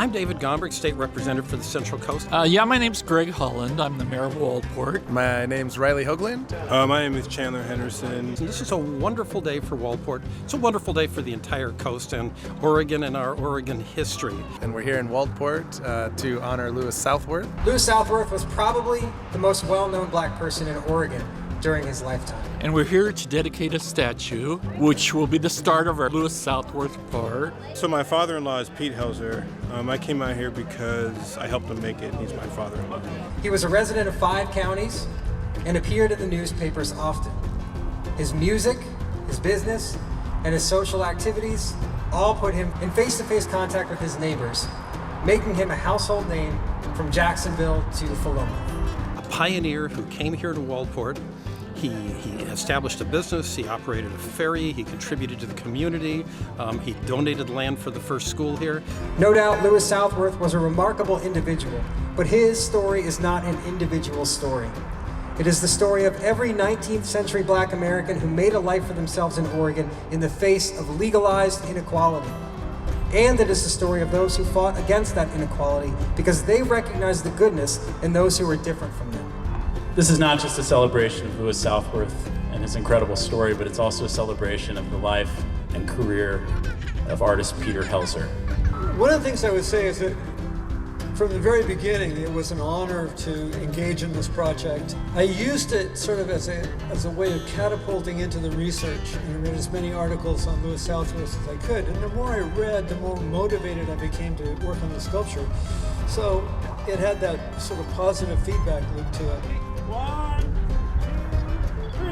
I'm David Gombrich, State Representative for the Central Coast. My name's Greg Holland. I'm the mayor of Waldport. My name's Riley Hoagland. My name is Chandler Henderson. And this is a wonderful day for Waldport. It's a wonderful day for the entire coast and Oregon and our Oregon history. And we're here in Waldport to honor Louis Southworth. Louis Southworth was probably the most well-known black person in Oregon during his lifetime. And we're here to dedicate a statue, which will be the start of our Louis Southworth part. So my father-in-law is Pete Helzer. I came out here because I helped him make it, and he's my father-in-law. He was a resident of 5 counties and appeared in the newspapers often. His music, his business, and his social activities all put him in face-to-face contact with his neighbors, making him a household name from Jacksonville to Philomath. A pioneer who came here to Waldport. He established a business, he operated a ferry, he contributed to the community, he donated land for the first school here. No doubt Louis Southworth was a remarkable individual, but his story is not an individual story. It is the story of every 19th century black American who made a life for themselves in Oregon in the face of legalized inequality. And it is the story of those who fought against that inequality because they recognized the goodness in those who were different from them. This is not just a celebration of Louis Southworth and his incredible story, but it's also a celebration of the life and career of artist Peter Helzer. One of the things I would say is that from the very beginning, it was an honor to engage in this project. I used it sort of as a way of catapulting into the research, and I read as many articles on Louis Southworth as I could. And the more I read, the more motivated I became to work on the sculpture. So it had that sort of positive feedback loop to it. 1, 2, 3.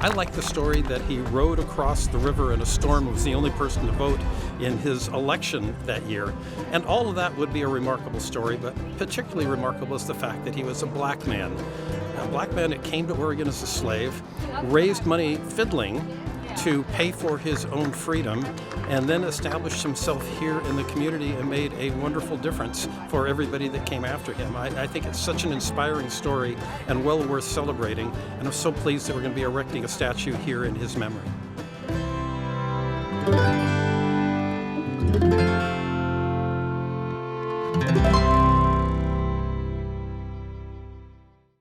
I like the story that he rode across the river in a storm, was the only person to vote in his election that year. And all of that would be a remarkable story, but particularly remarkable is the fact that he was a black man. A black man that came to Oregon as a slave, raised money fiddling to pay for his own freedom, and then established himself here in the community and made a wonderful difference for everybody that came after him. I think it's such an inspiring story and well worth celebrating, and I'm so pleased that we're going to be erecting a statue here in his memory.